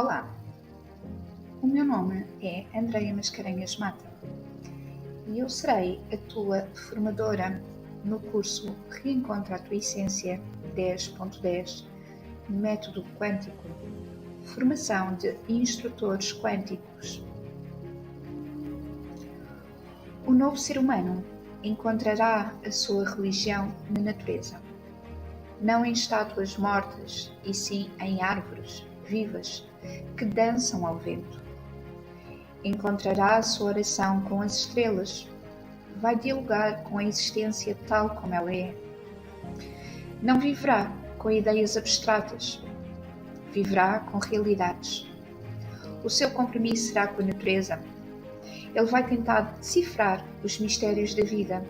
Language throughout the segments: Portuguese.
Olá, o meu nome é Andreia Mascarenhas Mata e eu serei a tua formadora no curso Reencontra a Tua Essência 10.10 Método Quântico, formação de instrutores quânticos. O novo ser humano encontrará a sua religião na natureza, não em estátuas mortas, e sim em árvores vivas que dançam ao vento. Encontrará a sua oração com as estrelas, vai dialogar com a existência tal como ela é. Não viverá com ideias abstratas, viverá com realidades. O seu compromisso será com a natureza. Ele vai tentar decifrar os mistérios da vida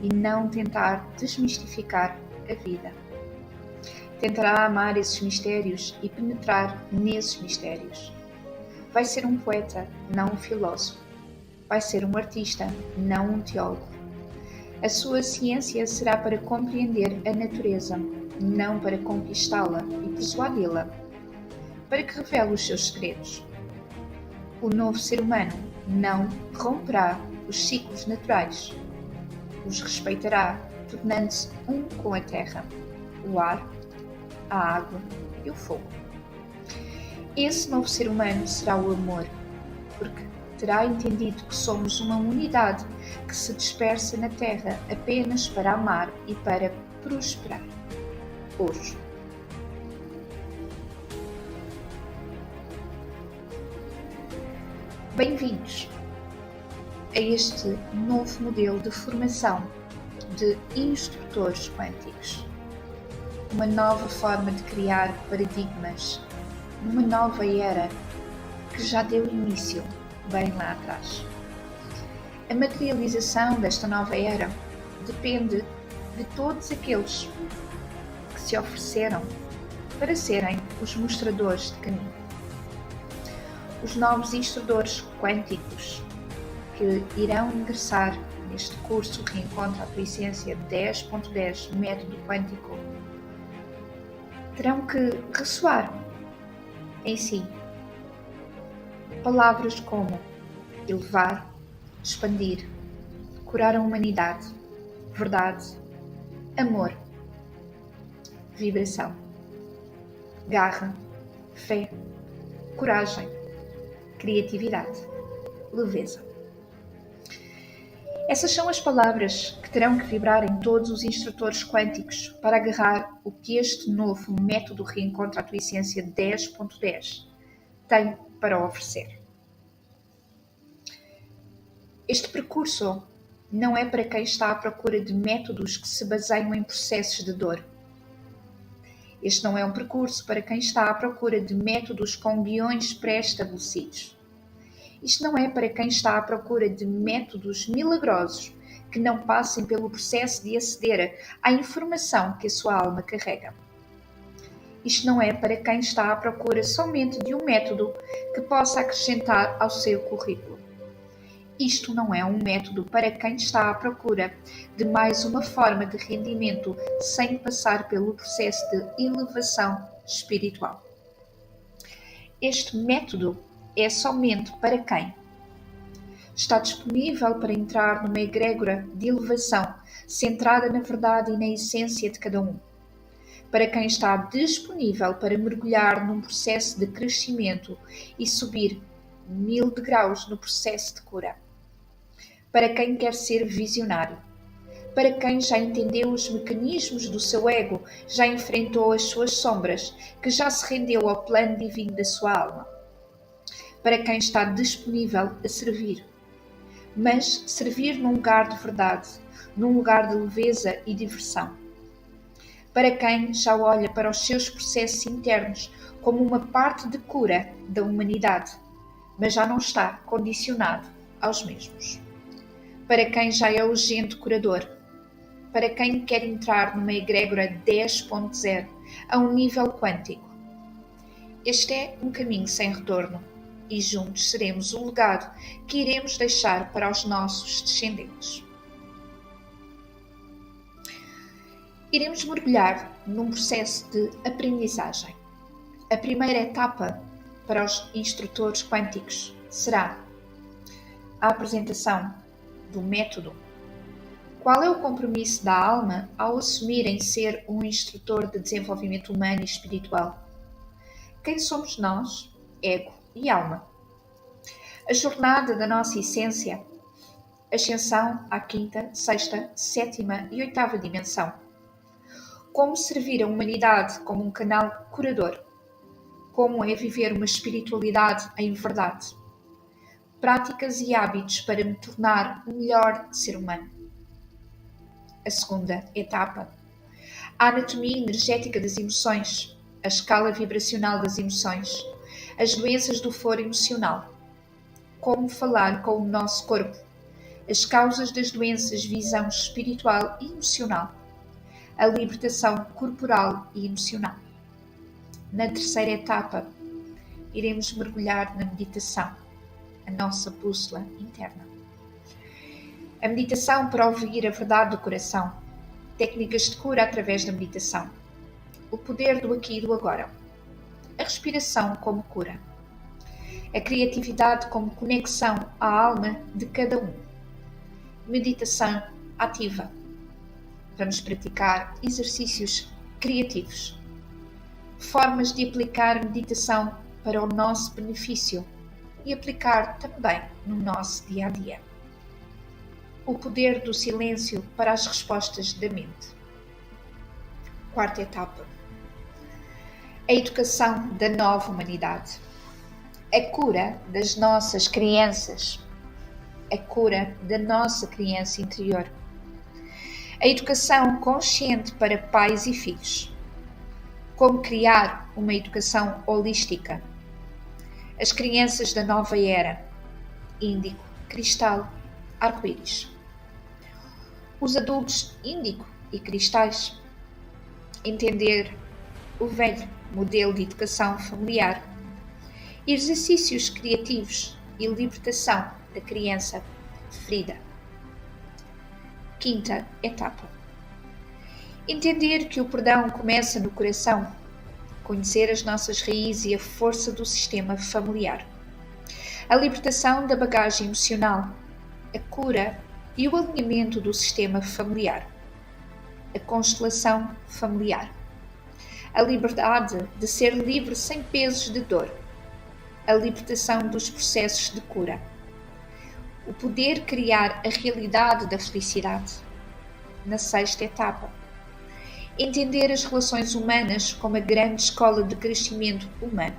e não tentar desmistificar a vida. Tentará amar esses mistérios e penetrar nesses mistérios. Vai ser um poeta, não um filósofo. Vai ser um artista, não um teólogo. A sua ciência será para compreender a natureza, não para conquistá-la e persuadi-la, para que revele os seus segredos. O novo ser humano não romperá os ciclos naturais. Os respeitará, tornando-se um com a terra, o ar, a água e o fogo. Esse novo ser humano será o amor, porque terá entendido que somos uma unidade que se dispersa na Terra apenas para amar e para prosperar. Hoje. Bem-vindos a este novo modelo de formação de instrutores quânticos. Uma nova forma de criar paradigmas numa nova era que já deu início bem lá atrás. A materialização desta nova era depende de todos aqueles que se ofereceram para serem os mostradores de caminho. Os novos instrutores quânticos que irão ingressar neste curso Reencontra a Tua Essência 10.10 Método Quântico terão que ressoar em si palavras como elevar, expandir, curar a humanidade, verdade, amor, vibração, garra, fé, coragem, criatividade, leveza. Essas são as palavras que terão que vibrar em todos os instrutores quânticos para agarrar o que este novo método Reencontra a Tua Essência 10.10 tem para oferecer. Este percurso não é para quem está à procura de métodos que se baseiam em processos de dor. Este não é um percurso para quem está à procura de métodos com guiões pré-estabelecidos. Isto não é para quem está à procura de métodos milagrosos que não passem pelo processo de aceder à informação que a sua alma carrega. Isto não é para quem está à procura somente de um método que possa acrescentar ao seu currículo. Isto não é um método para quem está à procura de mais uma forma de rendimento sem passar pelo processo de elevação espiritual. Este método é somente para quem está disponível para entrar numa egrégora de elevação centrada na verdade e na essência de cada um. Para quem está disponível para mergulhar num processo de crescimento e subir 1000 degraus no processo de cura. Para quem quer ser visionário. Para quem já entendeu os mecanismos do seu ego, já enfrentou as suas sombras, que já se rendeu ao plano divino da sua alma. Para quem está disponível a servir. Mas servir num lugar de verdade, num lugar de leveza e diversão. Para quem já olha para os seus processos internos como uma parte de cura da humanidade, mas já não está condicionado aos mesmos. Para quem já é o agente curador. Para quem quer entrar numa egrégora 10.0 a um nível quântico. Este é um caminho sem retorno e juntos seremos o legado que iremos deixar para os nossos descendentes. Iremos mergulhar num processo de aprendizagem. A primeira etapa para os instrutores quânticos será a apresentação do método. Qual é o compromisso da alma ao assumir em ser um instrutor de desenvolvimento humano e espiritual? Quem somos nós, ego e alma? A jornada da nossa essência, ascensão à quinta, sexta, sétima e oitava dimensão. Como servir a humanidade como um canal curador? Como é viver uma espiritualidade em verdade? Práticas e hábitos para me tornar um melhor ser humano. A segunda etapa. A anatomia energética das emoções, a escala vibracional das emoções, as doenças do foro emocional. Como falar com o nosso corpo, as causas das doenças, visão espiritual e emocional, a libertação corporal e emocional. Na terceira etapa, iremos mergulhar na meditação, a nossa bússola interna. A meditação para ouvir a verdade do coração, técnicas de cura através da meditação, o poder do aqui e do agora, a respiração como cura, a criatividade como conexão à alma de cada um, meditação ativa. Vamos praticar exercícios criativos, formas de aplicar meditação para o nosso benefício e aplicar também no nosso dia a dia. O poder do silêncio para as respostas da mente. Quarta etapa. A educação da nova humanidade. A cura das nossas crianças. A cura da nossa criança interior. A educação consciente para pais e filhos. Como criar uma educação holística. As crianças da nova era. Índigo, cristal, arco-íris. Os adultos índigo e cristais. Entender o velho modelo de educação familiar. Exercícios criativos e libertação da criança ferida. Quinta etapa. Entender que o perdão começa no coração. Conhecer as nossas raízes e a força do sistema familiar. A libertação da bagagem emocional. A cura e o alinhamento do sistema familiar. A constelação familiar. A liberdade de ser livre sem pesos de dor. A libertação dos processos de cura. O poder criar a realidade da felicidade. Na sexta etapa. Entender as relações humanas como a grande escola de crescimento humano.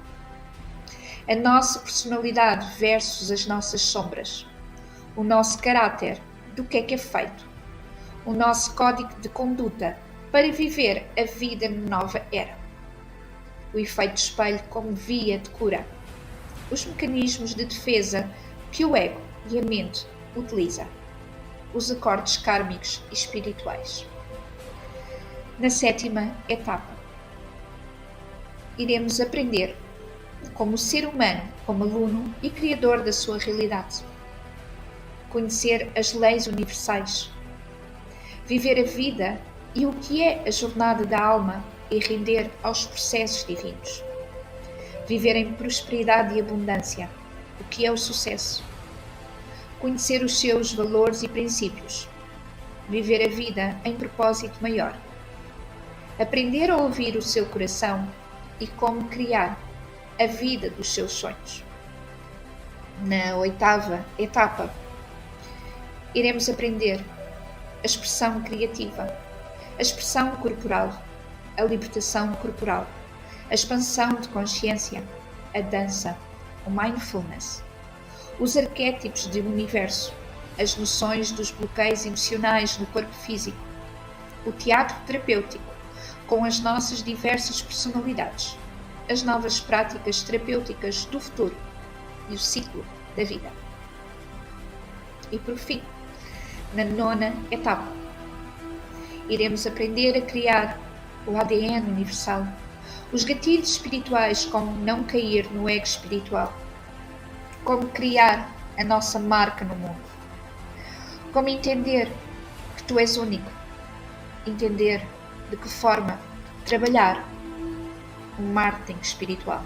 A nossa personalidade versus as nossas sombras. O nosso caráter, do que é feito. O nosso código de conduta para viver a vida na nova era. O efeito espelho como via de cura. Os mecanismos de defesa que o ego e a mente utiliza. Os acordes kármicos e espirituais. Na sétima etapa, iremos aprender como ser humano, como aluno e criador da sua realidade. Conhecer as leis universais. Viver a vida e o que é a jornada da alma e render aos processos divinos. Viver em prosperidade e abundância. O que é o sucesso? Conhecer os seus valores e princípios. Viver a vida em propósito maior. Aprender a ouvir o seu coração e como criar a vida dos seus sonhos. Na oitava etapa, iremos aprender a expressão criativa, a expressão corporal, a libertação corporal, a expansão de consciência, a dança, o mindfulness, os arquétipos do universo, as noções dos bloqueios emocionais no corpo físico, o teatro terapêutico, com as nossas diversas personalidades, as novas práticas terapêuticas do futuro e o ciclo da vida. E por fim, na nona etapa, iremos aprender a criar o ADN universal, os gatilhos espirituais como não cair no ego espiritual, como criar a nossa marca no mundo, como entender que tu és único, entender de que forma trabalhar o marketing espiritual.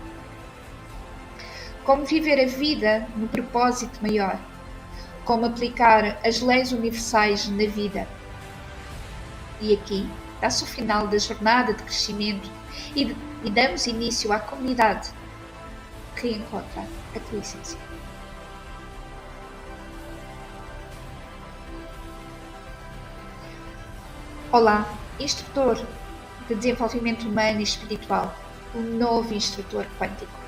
Como viver a vida no propósito maior. Como aplicar as leis universais na vida. E aqui dá-se o final da jornada de crescimento e damos início à comunidade que encontra a tua essência. Olá, instrutor de desenvolvimento humano e espiritual, um novo instrutor quântico.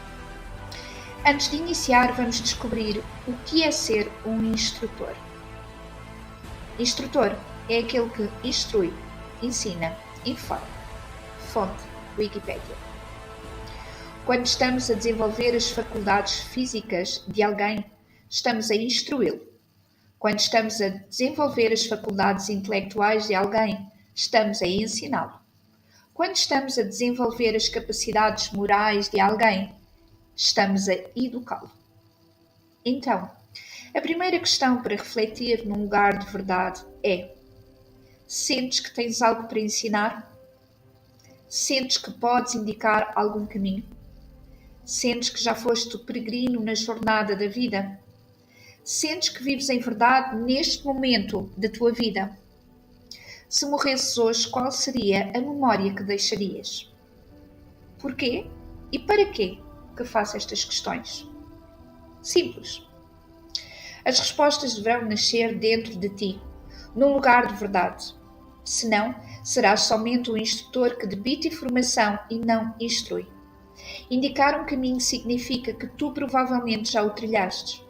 Antes de iniciar, vamos descobrir o que é ser um instrutor. Instrutor é aquele que instrui, ensina, informa. Fonte Wikipédia. Quando estamos a desenvolver as faculdades físicas de alguém, estamos a instruí-lo. Quando estamos a desenvolver as faculdades intelectuais de alguém, estamos a ensiná-lo. Quando estamos a desenvolver as capacidades morais de alguém, estamos a educá-lo. Então, a primeira questão para refletir num lugar de verdade é: sentes que tens algo para ensinar? Sentes que podes indicar algum caminho? Sentes que já foste o peregrino na jornada da vida? Sentes que vives em verdade neste momento da tua vida? Se morresses hoje, qual seria a memória que deixarias? Porquê e para quê que faço estas questões? Simples. As respostas deverão nascer dentro de ti, num lugar de verdade. Senão, serás somente um instrutor que debita informação e não instrui. Indicar um caminho significa que tu provavelmente já o trilhaste.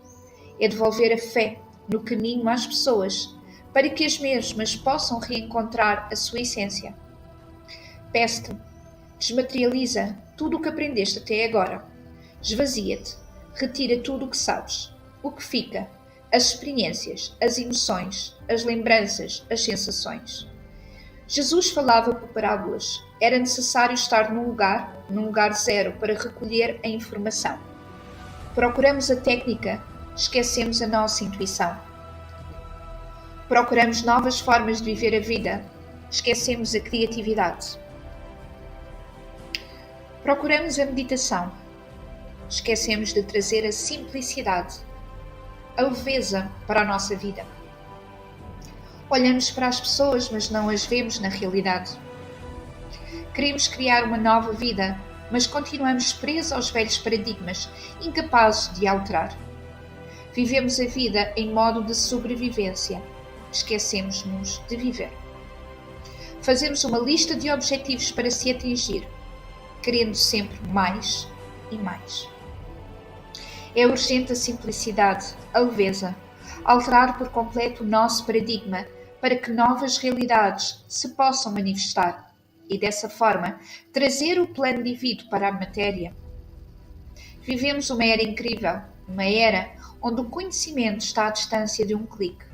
É devolver a fé no caminho às pessoas, para que as mesmas possam reencontrar a sua essência. Peço-te, desmaterializa tudo o que aprendeste até agora. Esvazia-te, retira tudo o que sabes, o que fica, as experiências, as emoções, as lembranças, as sensações. Jesus falava por parábolas. Era necessário estar num lugar zero, para recolher a informação. Procuramos a técnica, esquecemos a nossa intuição. Procuramos novas formas de viver a vida, esquecemos a criatividade. Procuramos a meditação, esquecemos de trazer a simplicidade, a leveza para a nossa vida. Olhamos para as pessoas, mas não as vemos na realidade. Queremos criar uma nova vida, mas continuamos presos aos velhos paradigmas, incapazes de alterar. Vivemos a vida em modo de sobrevivência. Esquecemos-nos de viver. Fazemos uma lista de objetivos para se atingir, querendo sempre mais e mais. É urgente a simplicidade, a leveza, alterar por completo o nosso paradigma para que novas realidades se possam manifestar e, dessa forma, trazer o plano divino para a matéria. Vivemos uma era incrível, uma era onde o conhecimento está à distância de um clique.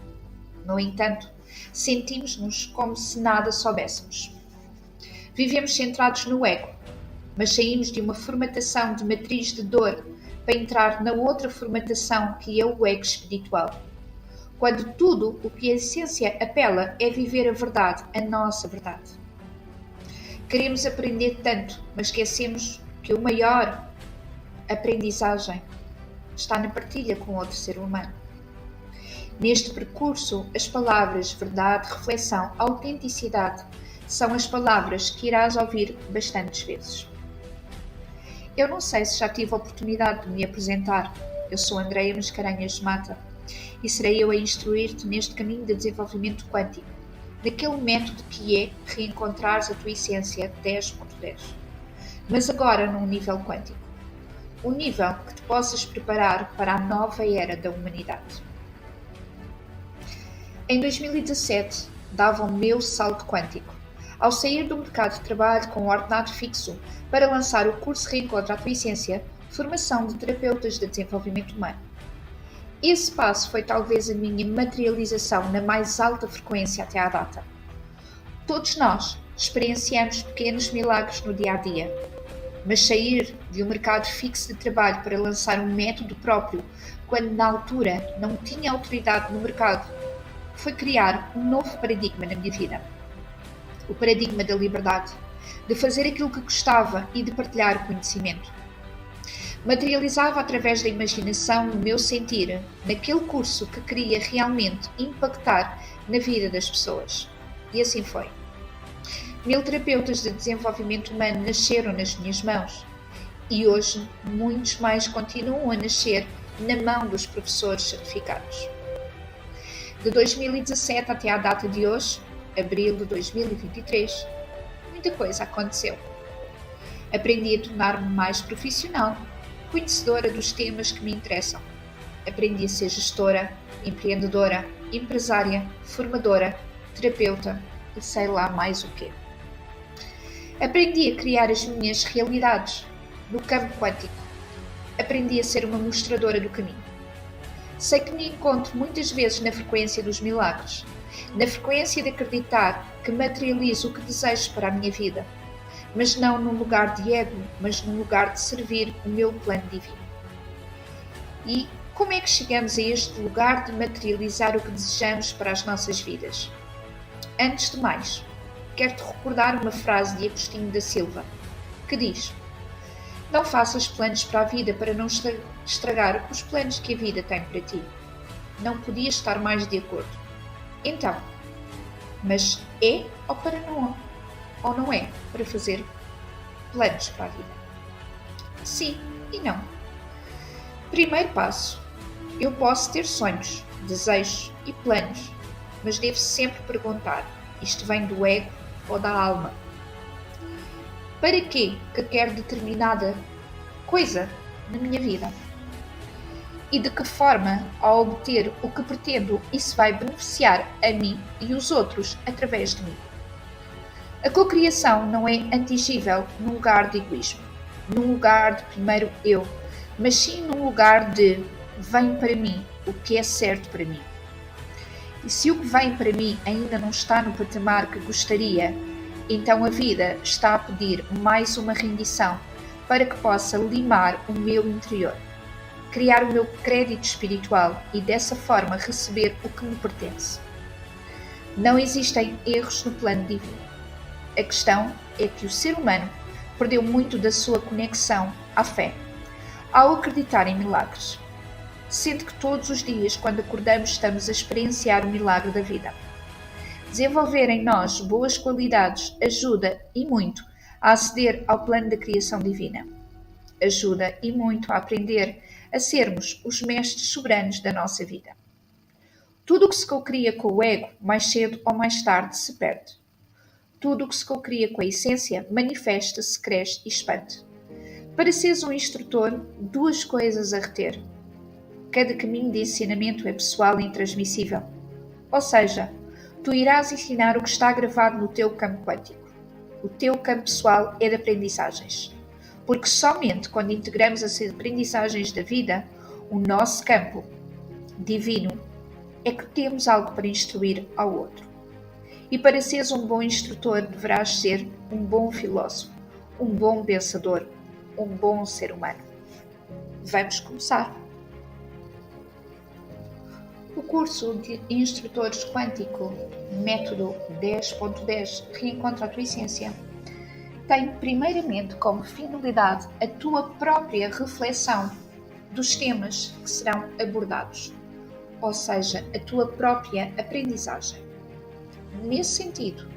No entanto, sentimos-nos como se nada soubéssemos. Vivemos centrados no ego, mas saímos de uma formatação de matriz de dor para entrar na outra formatação que é o ego espiritual. Quando tudo o que a essência apela é viver a verdade, a nossa verdade. Queremos aprender tanto, mas esquecemos que a maior aprendizagem está na partilha com outro ser humano. Neste percurso, as palavras verdade, reflexão, autenticidade são as palavras que irás ouvir bastantes vezes. Eu não sei se já tive a oportunidade de me apresentar. Eu sou Andreia Mascarenhas Mata e serei eu a instruir-te neste caminho de desenvolvimento quântico, naquele método que é reencontrares a tua essência 10.10, mas agora num nível quântico. Um nível que te possas preparar para a nova era da humanidade. Em 2017, dava o meu salto quântico, ao sair do mercado de trabalho com um ordenado fixo para lançar o curso Reencontra a Tua Essência, formação de terapeutas de desenvolvimento humano. Esse passo foi talvez a minha materialização na mais alta frequência até à data. Todos nós experienciamos pequenos milagres no dia-a-dia, mas sair de um mercado fixo de trabalho para lançar um método próprio, quando na altura não tinha autoridade no mercado, foi criar um novo paradigma na minha vida. O paradigma da liberdade, de fazer aquilo que gostava e de partilhar o conhecimento. Materializava através da imaginação o meu sentir naquele curso que queria realmente impactar na vida das pessoas. E assim foi. 1000 terapeutas de desenvolvimento humano nasceram nas minhas mãos. E hoje, muitos mais continuam a nascer na mão dos professores certificados. De 2017 até à data de hoje, abril de 2023, muita coisa aconteceu. Aprendi a tornar-me mais profissional, conhecedora dos temas que me interessam. Aprendi a ser gestora, empreendedora, empresária, formadora, terapeuta e sei lá mais o quê. Aprendi a criar as minhas realidades no campo quântico. Aprendi a ser uma mostradora do caminho. Sei que me encontro muitas vezes na frequência dos milagres, na frequência de acreditar que materializo o que desejo para a minha vida, mas não num lugar de ego, mas num lugar de servir o meu plano divino. E como é que chegamos a este lugar de materializar o que desejamos para as nossas vidas? Antes de mais, quero-te recordar uma frase de Agostinho da Silva, que diz: não faças planos para a vida para não estragar os planos que a vida tem para ti. Não podia estar mais de acordo. Então, mas é ou não é para fazer planos para a vida? Sim e não. Primeiro passo. Eu posso ter sonhos, desejos e planos, mas devo sempre perguntar: isto vem do ego ou da alma? Para quê que quero determinada coisa na minha vida? E de que forma, ao obter o que pretendo, isso vai beneficiar a mim e os outros através de mim? A cocriação não é atingível num lugar de egoísmo, num lugar de primeiro eu, mas sim num lugar de vem para mim o que é certo para mim. E se o que vem para mim ainda não está no patamar que gostaria, então a vida está a pedir mais uma rendição para que possa limar o meu interior, criar o meu crédito espiritual e dessa forma receber o que me pertence. Não existem erros no plano divino. A questão é que o ser humano perdeu muito da sua conexão à fé, ao acreditar em milagres. Sendo que todos os dias, quando acordamos, estamos a experienciar o milagre da vida. Desenvolver em nós boas qualidades ajuda e muito a aceder ao plano da criação divina. Ajuda e muito a aprender a sermos os mestres soberanos da nossa vida. Tudo o que se cocria com o ego, mais cedo ou mais tarde, se perde. Tudo o que se cocria com a essência manifesta-se, cresce e expande. Para seres um instrutor, 2 coisas a reter. Cada caminho de ensinamento é pessoal e intransmissível. Ou seja, tu irás ensinar o que está gravado no teu campo quântico. O teu campo pessoal é de aprendizagens. Porque somente quando integramos as aprendizagens da vida, o nosso campo divino, é que temos algo para instruir ao outro. E para seres um bom instrutor, deverás ser um bom filósofo, um bom pensador, um bom ser humano. Vamos começar! O curso de Instrutores Quântico, método 10.10, Reencontra a tua essência, tem primeiramente como finalidade a tua própria reflexão dos temas que serão abordados, ou seja, a tua própria aprendizagem. Nesse sentido,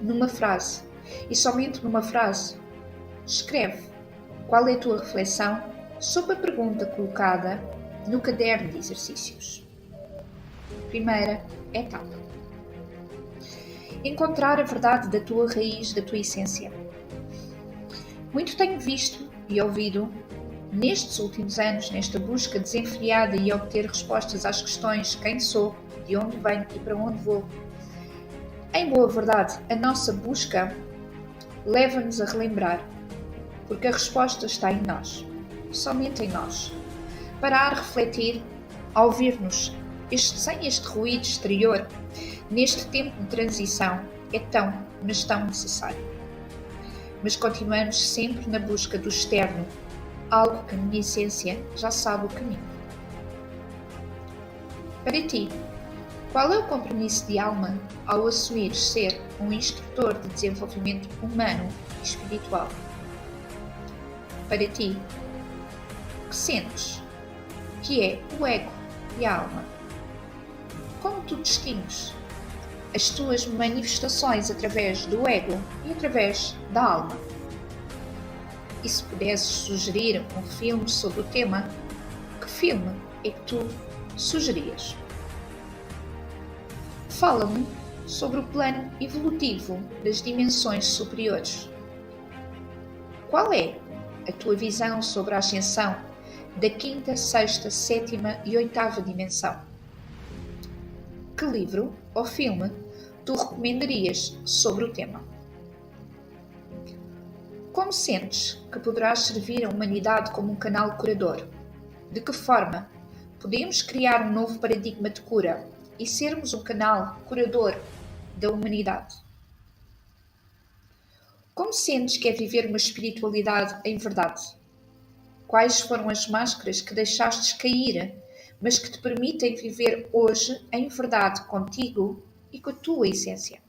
numa frase, e somente numa frase, escreve qual é a tua reflexão sobre a pergunta colocada no caderno de exercícios. Primeira etapa. Encontrar a verdade da tua raiz, da tua essência. Muito tenho visto e ouvido nestes últimos anos, nesta busca desenfreada e obter respostas às questões quem sou, de onde venho e para onde vou. Em boa verdade, a nossa busca leva-nos a relembrar, porque a resposta está em nós, somente em nós. Parar, refletir, a ouvir-nos, sem este ruído exterior, neste tempo de transição, é tão, mas tão necessário. Mas continuamos sempre na busca do externo, algo que a minha essência já sabe o caminho. Para ti, qual é o compromisso de alma ao assumir ser um instrutor de desenvolvimento humano e espiritual? Para ti, que sentes, que é o ego e a alma. Como tu distingues as tuas manifestações através do ego e através da alma? E se pudesses sugerir um filme sobre o tema, que filme é que tu sugerias? Fala-me sobre o plano evolutivo das dimensões superiores. Qual é a tua visão sobre a ascensão da quinta, sexta, sétima e oitava dimensão? Que livro ou filme tu recomendarias sobre o tema? Como sentes que poderás servir a humanidade como um canal curador? De que forma podemos criar um novo paradigma de cura e sermos um canal curador da humanidade? Como sentes que é viver uma espiritualidade em verdade? Quais foram as máscaras que deixaste cair, mas que te permitem viver hoje em verdade contigo e com a tua essência?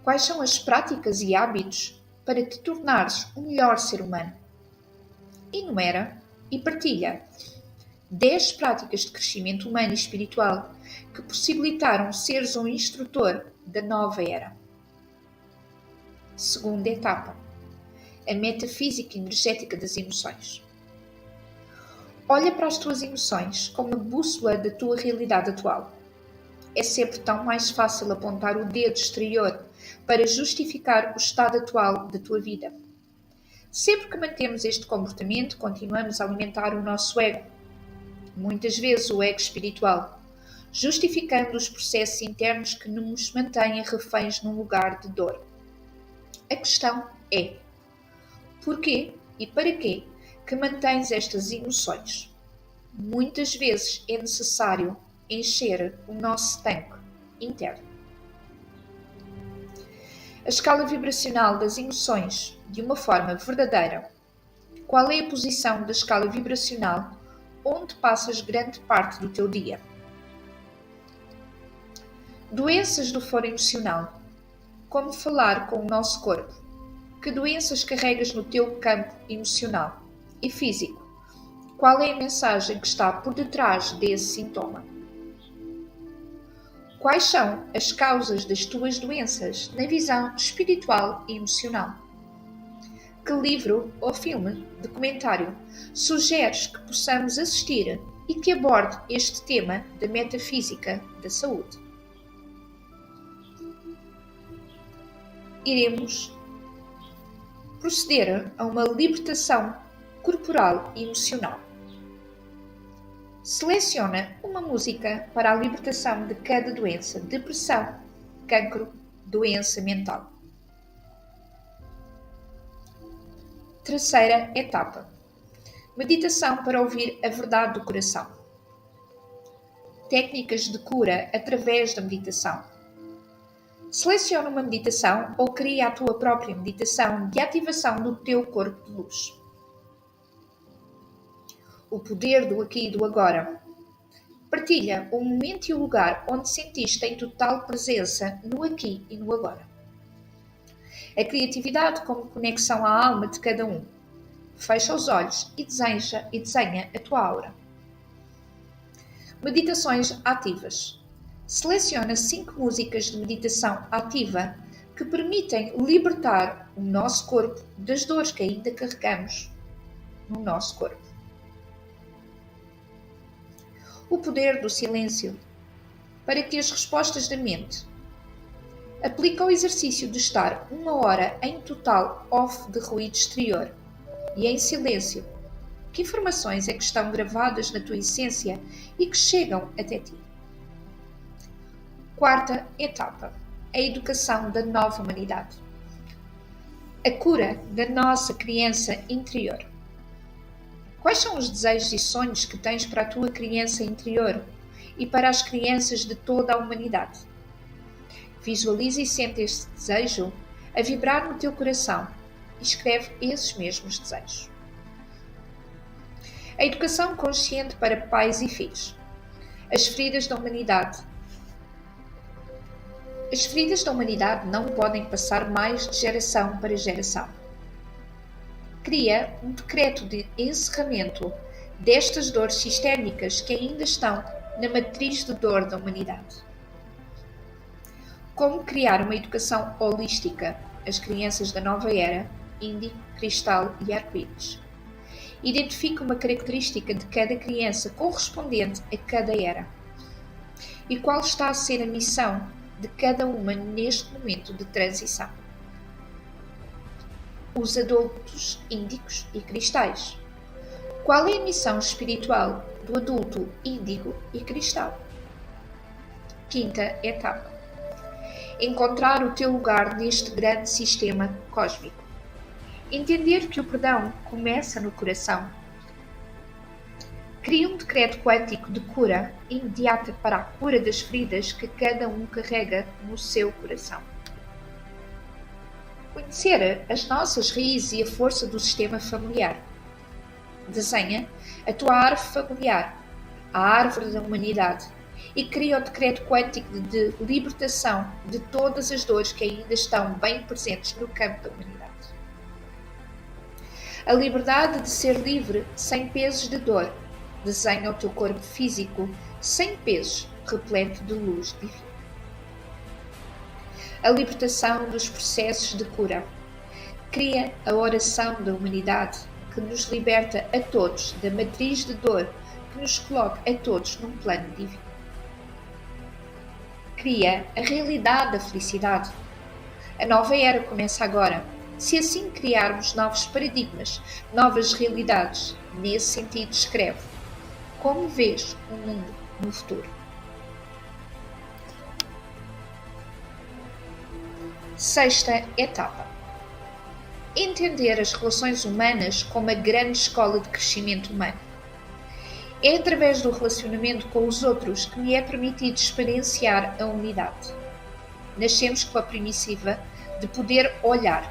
Quais são as práticas e hábitos para te tornares um melhor ser humano? Enumera e partilha 10 práticas de crescimento humano e espiritual que possibilitaram seres um instrutor da nova era. Segunda etapa: a metafísica energética das emoções. Olha para as tuas emoções como a bússola da tua realidade atual. É sempre tão mais fácil apontar o dedo exterior para justificar o estado atual da tua vida. Sempre que mantemos este comportamento, continuamos a alimentar o nosso ego, muitas vezes o ego espiritual, justificando os processos internos que nos mantêm reféns num lugar de dor. A questão é: porquê e para quê que mantens estas emoções? Muitas vezes é necessário encher o nosso tanque interno. A escala vibracional das emoções de uma forma verdadeira. Qual é a posição da escala vibracional onde passas grande parte do teu dia? Doenças do foro emocional. Como falar com o nosso corpo? Que doenças carregas no teu campo emocional e físico? Qual é a mensagem que está por detrás desse sintoma? Quais são as causas das tuas doenças na visão espiritual e emocional? Que livro ou filme, documentário, sugeres que possamos assistir e que aborde este tema da metafísica da saúde? Iremos proceder a uma libertação corporal e emocional. Seleciona uma música para a libertação de cada doença: depressão, cancro, doença mental. Terceira etapa: meditação para ouvir a verdade do coração. Técnicas de cura através da meditação. Seleciona uma meditação ou cria a tua própria meditação de ativação do teu corpo de luz. O poder do aqui e do agora. Partilha o momento e o lugar onde sentiste em total presença no aqui e no agora. A criatividade como conexão à alma de cada um. Fecha os olhos e desenha a tua aura. Meditações ativas. Seleciona 5 músicas de meditação ativa que permitem libertar o nosso corpo das dores que ainda carregamos no nosso corpo. O poder do silêncio. Para que as respostas da mente. Aplica o exercício de estar 1 hora em total off de ruído exterior e em silêncio. Que informações é que estão gravadas na tua essência e que chegam até ti? Quarta etapa: a educação da nova humanidade. A cura da nossa criança interior. Quais são os desejos e sonhos que tens para a tua criança interior e para as crianças de toda a humanidade? Visualiza e sente este desejo a vibrar no teu coração e escreve esses mesmos desejos. A educação consciente para pais e filhos. As feridas da humanidade. As feridas da humanidade não podem passar mais de geração para geração. cria um decreto de encerramento destas dores sistémicas que ainda estão na matriz de dor da humanidade. Como criar uma educação holística às crianças da nova era, índigo, cristal e arco-íris. Identifica uma característica de cada criança correspondente a cada era. E qual está a ser a missão de cada uma neste momento de transição? Os adultos índicos e cristais. Qual é a missão espiritual do adulto índigo e cristal? Quinta etapa. Encontrar o teu lugar neste grande sistema cósmico. Entender que o perdão começa no coração. Cria um decreto quântico de cura imediata para a cura das feridas que cada um carrega no seu coração. Conhecer as nossas raízes e a força do sistema familiar. Desenha a tua árvore familiar, a árvore da humanidade, e cria o decreto quântico de libertação de todas as dores que ainda estão bem presentes no campo da humanidade. A liberdade de ser livre sem pesos de dor. Desenha o teu corpo físico sem pesos, repleto de luz divina. A libertação dos processos de cura. Cria a oração da humanidade que nos liberta a todos da matriz de dor que nos coloca a todos num plano divino. Cria a realidade da felicidade. A nova era começa agora. Se assim criarmos novos paradigmas, novas realidades, nesse sentido escreve: como vês o mundo no futuro? Sexta etapa. Entender as relações humanas como a grande escola de crescimento humano. É através do relacionamento com os outros que me é permitido experienciar a unidade. Nascemos com a primitiva de poder olhar.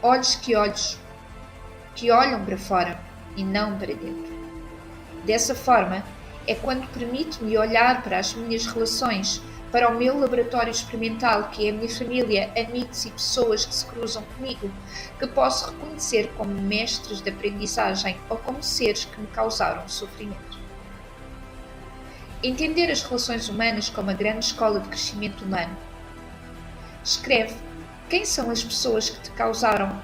Olhos que olham para fora e não para dentro. Dessa forma, é quando permito-me olhar para as minhas relações, para o meu laboratório experimental, que é a minha família, amigos e pessoas que se cruzam comigo, que posso reconhecer como mestres de aprendizagem ou como seres que me causaram sofrimento. Entender as relações humanas como a grande escola de crescimento humano. Escreve quem são as pessoas que te causaram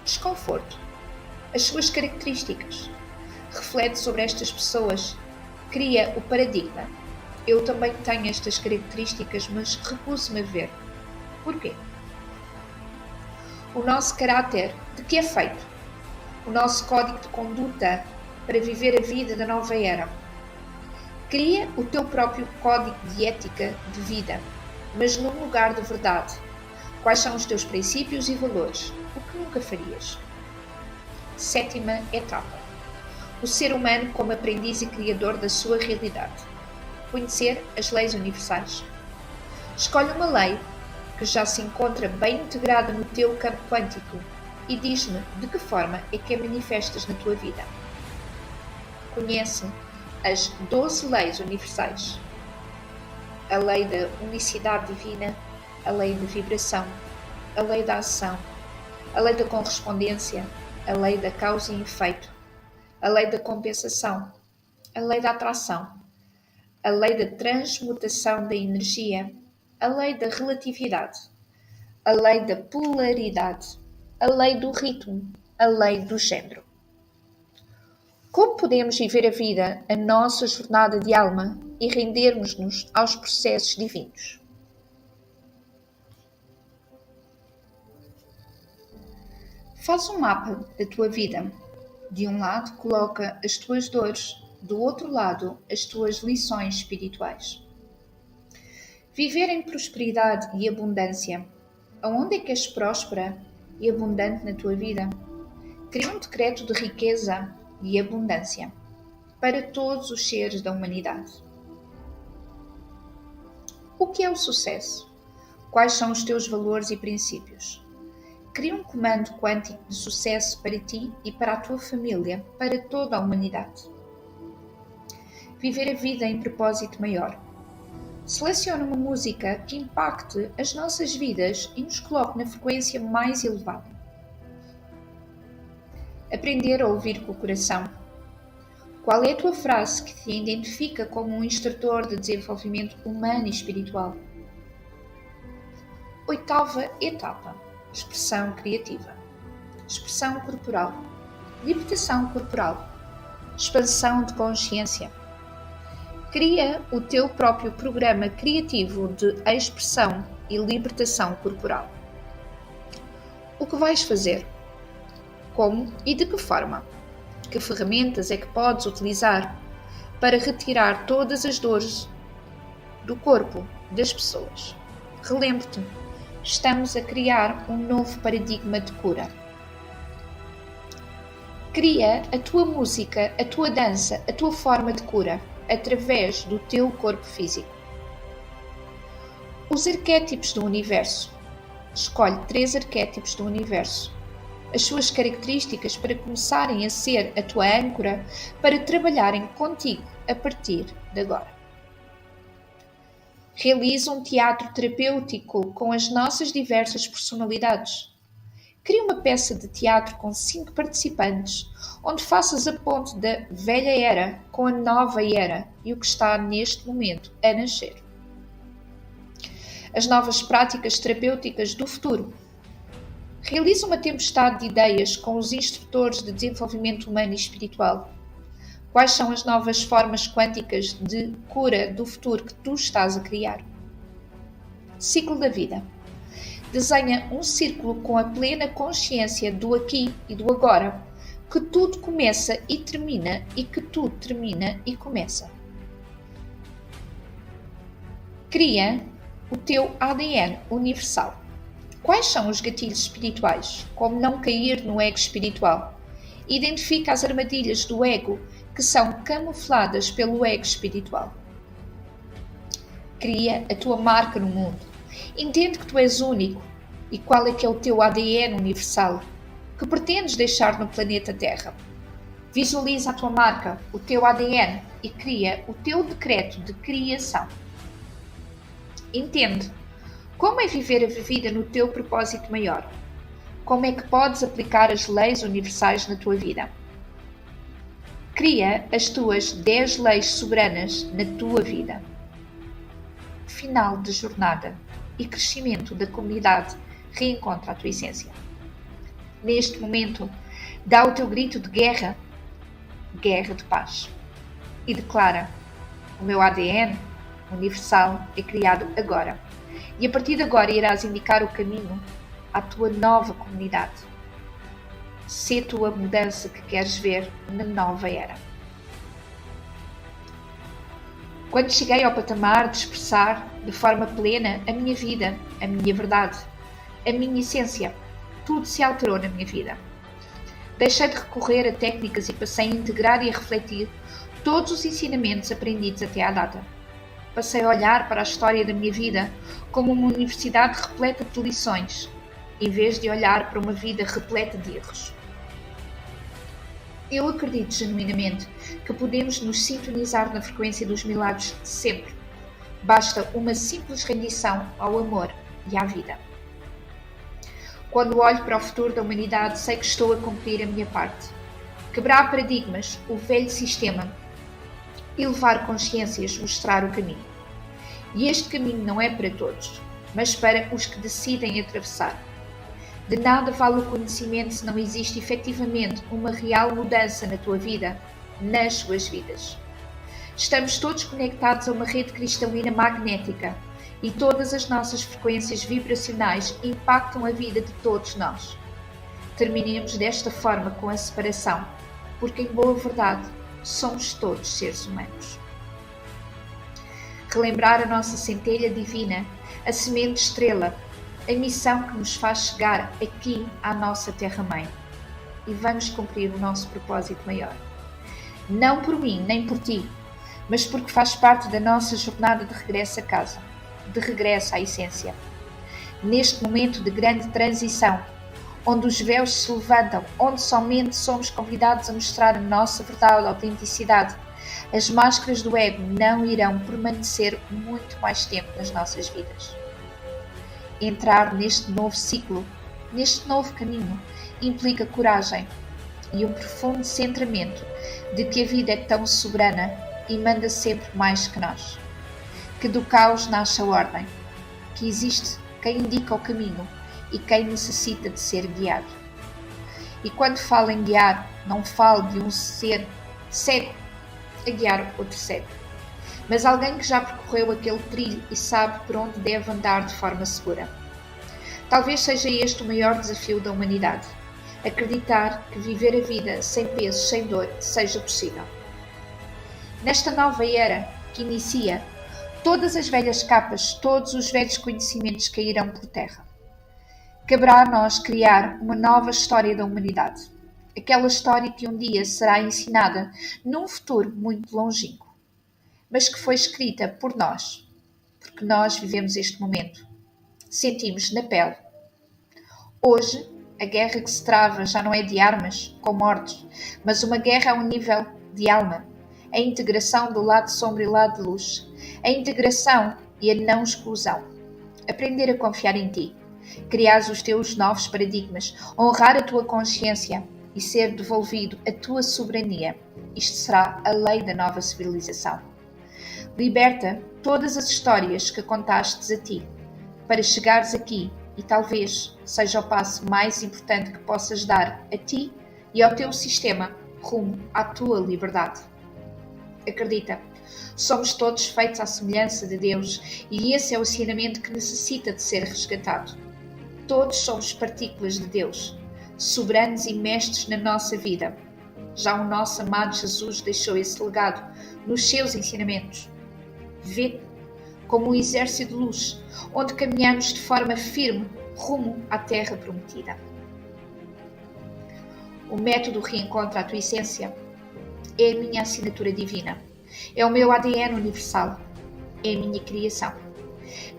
desconforto, as suas características. Reflete sobre estas pessoas, cria o paradigma. Eu também tenho estas características, mas recuso-me a ver. Porquê? O nosso caráter, de que é feito? O nosso código de conduta para viver a vida da nova era. Cria o teu próprio código de ética de vida, mas num lugar de verdade. Quais são os teus princípios e valores? O que nunca farias? Sétima etapa. O ser humano como aprendiz e criador da sua realidade. Conhecer as leis universais. Escolhe uma lei que já se encontra bem integrada no teu campo quântico e diz-me de que forma é que a manifestas na tua vida. Conhece as 12 leis universais. A lei da unicidade divina, a lei da vibração, a lei da ação, a lei da correspondência, a lei da causa e efeito, a lei da compensação, a lei da atração, a lei da transmutação da energia, a lei da relatividade, a lei da polaridade, a lei do ritmo, a lei do género. Como podemos viver a vida, a nossa jornada de alma e rendermos-nos aos processos divinos? Faz um mapa da tua vida. De um lado, coloca as tuas dores, do outro lado, as tuas lições espirituais. Viver em prosperidade e abundância. Aonde é que és próspera e abundante na tua vida? Cria um decreto de riqueza e abundância para todos os seres da humanidade. O que é o sucesso? Quais são os teus valores e princípios? Cria um comando quântico de sucesso para ti e para a tua família, para toda a humanidade. Viver a vida em propósito maior. Seleciona uma música que impacte as nossas vidas e nos coloque na frequência mais elevada. Aprender a ouvir com o coração. Qual é a tua frase que te identifica como um instrutor de desenvolvimento humano e espiritual? 8ª etapa. Expressão criativa. Expressão corporal. Libertação corporal. Expansão de consciência. Cria o teu próprio programa criativo de expressão e libertação corporal. O que vais fazer? Como e de que forma? Que ferramentas é que podes utilizar para retirar todas as dores do corpo das pessoas? Relembre-te, estamos a criar um novo paradigma de cura. Cria a tua música, a tua dança, a tua forma de cura através do teu corpo físico. Os arquétipos do universo. Escolhe 3 arquétipos do universo. As suas características para começarem a ser a tua âncora para trabalharem contigo a partir de agora. Realiza um teatro terapêutico com as nossas diversas personalidades. Cria uma peça de teatro com 5 participantes, onde faças a ponte da velha era com a nova era e o que está neste momento a nascer. As novas práticas terapêuticas do futuro. Realiza uma tempestade de ideias com os instrutores de desenvolvimento humano e espiritual. Quais são as novas formas quânticas de cura do futuro que tu estás a criar? Ciclo da vida. Desenha um círculo com a plena consciência do aqui e do agora, que tudo começa e termina e que tudo termina e começa. Cria o teu ADN universal. Quais são os gatilhos espirituais? Como não cair no ego espiritual? Identifica as armadilhas do ego que são camufladas pelo ego espiritual. Cria a tua marca no mundo. Entende que tu és único e qual é que é o teu ADN universal que pretendes deixar no planeta Terra. Visualiza a tua marca, o teu ADN e cria o teu decreto de criação. Entende como é viver a vida no teu propósito maior. Como é que podes aplicar as leis universais na tua vida. Cria as tuas 10 leis soberanas na tua vida. Final de jornada e crescimento da comunidade reencontra a tua essência. Neste momento, dá o teu grito de guerra, guerra de paz, e declara: o meu ADN universal é criado agora, e a partir de agora irás indicar o caminho à tua nova comunidade. Sê tu a mudança que queres ver na nova era. Quando cheguei ao patamar de expressar de forma plena a minha vida, a minha verdade, a minha essência, tudo se alterou na minha vida. Deixei de recorrer a técnicas e passei a integrar e a refletir todos os ensinamentos aprendidos até à data. Passei a olhar para a história da minha vida como uma universidade repleta de lições, em vez de olhar para uma vida repleta de erros. Eu acredito genuinamente que podemos nos sintonizar na frequência dos milagres sempre. Basta uma simples rendição ao amor e à vida. Quando olho para o futuro da humanidade, sei que estou a cumprir a minha parte. Quebrar paradigmas, o velho sistema, elevar consciências, mostrar o caminho. E este caminho não é para todos, mas para os que decidem atravessar. De nada vale o conhecimento se não existe efetivamente uma real mudança na tua vida, nas suas vidas. Estamos todos conectados a uma rede cristalina magnética e todas as nossas frequências vibracionais impactam a vida de todos nós. Terminemos desta forma com a separação, porque em boa verdade somos todos seres humanos. Relembrar a nossa centelha divina, a semente estrela, a missão que nos faz chegar aqui à nossa Terra-mãe. E vamos cumprir o nosso propósito maior. Não por mim, nem por ti, mas porque faz parte da nossa jornada de regresso a casa, de regresso à essência. Neste momento de grande transição, onde os véus se levantam, onde somente somos convidados a mostrar a nossa verdade, a autenticidade, as máscaras do ego não irão permanecer muito mais tempo nas nossas vidas. Entrar neste novo ciclo, neste novo caminho, implica coragem. e um profundo centramento de que a vida é tão soberana e manda sempre mais que nós. Que do caos nasce a ordem, que existe quem indica o caminho e quem necessita de ser guiado. E quando falo em guiar, não falo de um ser cego a guiar outro cego, mas alguém que já percorreu aquele trilho e sabe por onde deve andar de forma segura. Talvez seja este o maior desafio da humanidade: acreditar que viver a vida sem peso, sem dor, seja possível. Nesta nova era que inicia, todas as velhas capas, todos os velhos conhecimentos cairão por terra. Caberá a nós criar uma nova história da humanidade. Aquela história que um dia será ensinada num futuro muito longínquo, mas que foi escrita por nós, porque nós vivemos este momento. Sentimos na pele. Hoje, a guerra que se trava já não é de armas, com mortes, mas uma guerra a um nível de alma. A integração do lado sombra e lado de luz. A integração e a não exclusão. Aprender a confiar em ti. Criar os teus novos paradigmas. Honrar a tua consciência e ser devolvido a tua soberania. Isto será a lei da nova civilização. Liberta todas as histórias que contastes a ti, para chegares aqui e talvez seja o passo mais importante que possas dar a ti e ao teu sistema rumo à tua liberdade. Acredita, somos todos feitos à semelhança de Deus e esse é o ensinamento que necessita de ser resgatado. Todos somos partículas de Deus, soberanos e mestres na nossa vida. Já o nosso amado Jesus deixou esse legado nos seus ensinamentos. Vê como um exército de luz, onde caminhamos de forma firme rumo à terra prometida. O método Reencontra a Tua Essência é a minha assinatura divina. É o meu ADN universal. É a minha criação.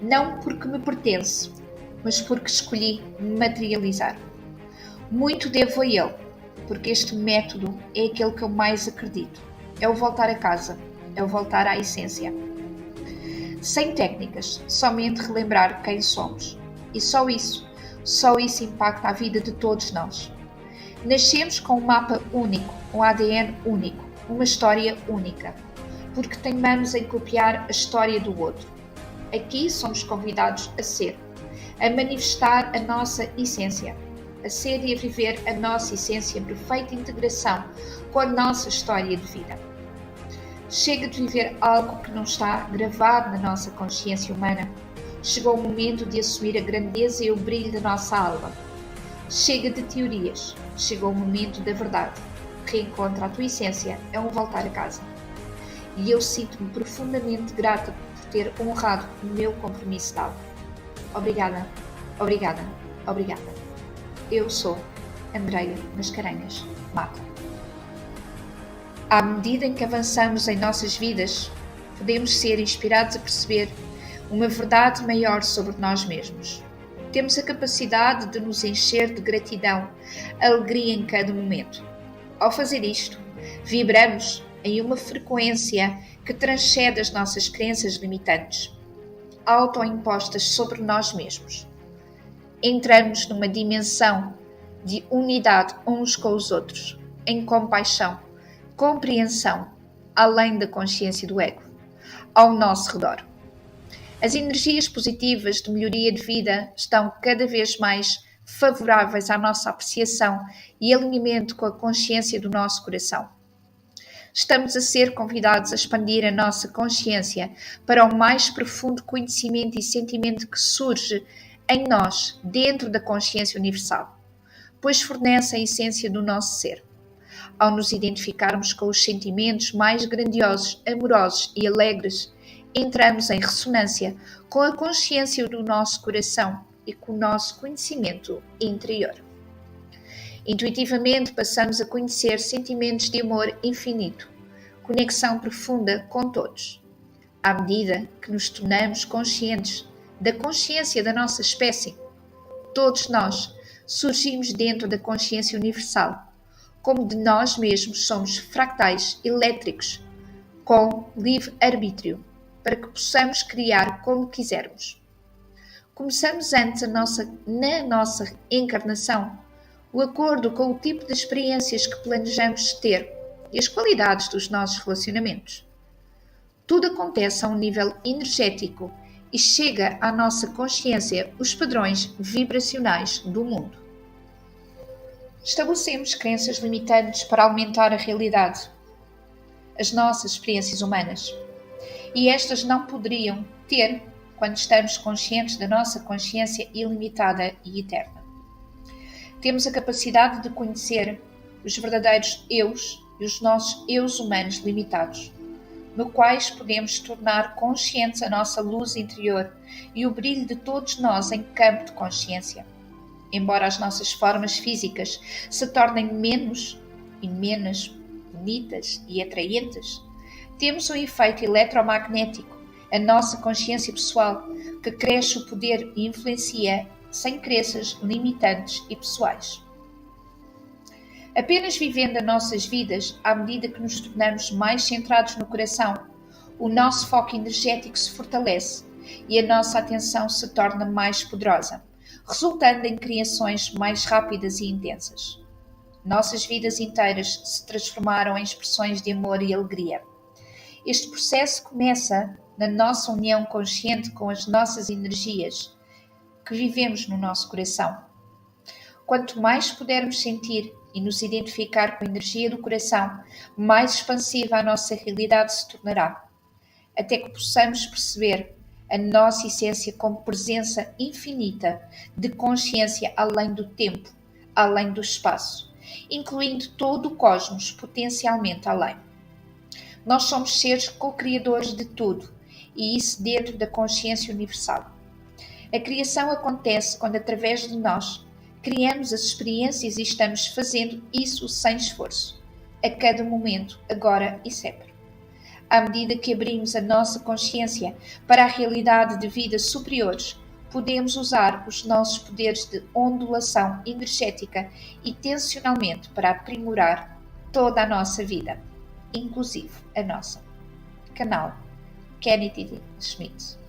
Não porque me pertence, mas porque escolhi materializar. Muito devo a ele, porque este método é aquele que eu mais acredito. É o voltar a casa. É o voltar à essência. Sem técnicas, somente relembrar quem somos. E só isso impacta a vida de todos nós. Nascemos com um mapa único, um ADN único, uma história única, porque teimamos em copiar a história do outro. Aqui somos convidados a ser, a manifestar a nossa essência, a ser e a viver a nossa essência em perfeita integração com a nossa história de vida. Chega de viver algo que não está gravado na nossa consciência humana. Chegou o momento de assumir a grandeza e o brilho da nossa alma. Chega de teorias. Chegou o momento da verdade. Reencontra a tua essência é um voltar a casa. E eu sinto-me profundamente grata por ter honrado o meu compromisso tal. Obrigada, obrigada, obrigada. Eu sou Andreia Mascarenhas Mata. À medida em que avançamos em nossas vidas, podemos ser inspirados a perceber uma verdade maior sobre nós mesmos. Temos a capacidade de nos encher de gratidão, alegria em cada momento. Ao fazer isto, vibramos em uma frequência que transcende as nossas crenças limitantes, autoimpostas sobre nós mesmos. Entramos numa dimensão de unidade uns com os outros, em compaixão, compreensão, além da consciência do ego, ao nosso redor. As energias positivas de melhoria de vida estão cada vez mais favoráveis à nossa apreciação e alinhamento com a consciência do nosso coração. Estamos a ser convidados a expandir a nossa consciência para o mais profundo conhecimento e sentimento que surge em nós, dentro da consciência universal, pois fornece a essência do nosso ser. Ao nos identificarmos com os sentimentos mais grandiosos, amorosos e alegres, entramos em ressonância com a consciência do nosso coração e com o nosso conhecimento interior. Intuitivamente passamos a conhecer sentimentos de amor infinito, conexão profunda com todos. À medida que nos tornamos conscientes da consciência da nossa espécie, todos nós surgimos dentro da consciência universal, como de nós mesmos somos fractais elétricos, com livre-arbítrio, para que possamos criar como quisermos. Começamos antes na nossa encarnação o acordo com o tipo de experiências que planejamos ter e as qualidades dos nossos relacionamentos. Tudo acontece a um nível energético e chega à nossa consciência os padrões vibracionais do mundo. Estabelecemos crenças limitantes para aumentar a realidade, as nossas experiências humanas, e estas não poderiam ter quando estamos conscientes da nossa consciência ilimitada e eterna. Temos a capacidade de conhecer os verdadeiros eus e os nossos eus humanos limitados, no quais podemos tornar conscientes a nossa luz interior e o brilho de todos nós em campo de consciência. Embora as nossas formas físicas se tornem menos e menos bonitas e atraentes, temos um efeito eletromagnético, a nossa consciência pessoal, que cresce o poder e influencia sem crenças limitantes e pessoais. Apenas vivendo as nossas vidas, à medida que nos tornamos mais centrados no coração, o nosso foco energético se fortalece e a nossa atenção se torna mais poderosa, resultando em criações mais rápidas e intensas. Nossas vidas inteiras se transformaram em expressões de amor e alegria. Este processo começa na nossa união consciente com as nossas energias que vivemos no nosso coração. Quanto mais pudermos sentir e nos identificar com a energia do coração, mais expansiva a nossa realidade se tornará, até que possamos perceber a nossa essência como presença infinita de consciência além do tempo, além do espaço, incluindo todo o cosmos potencialmente além. Nós somos seres co-criadores de tudo, e isso dentro da consciência universal. A criação acontece quando, através de nós, criamos as experiências e estamos fazendo isso sem esforço, a cada momento, agora e sempre. À medida que abrimos a nossa consciência para a realidade de vidas superiores, podemos usar os nossos poderes de ondulação energética intencionalmente para aprimorar toda a nossa vida, inclusive a nossa. Canal Kennedy Schmidt.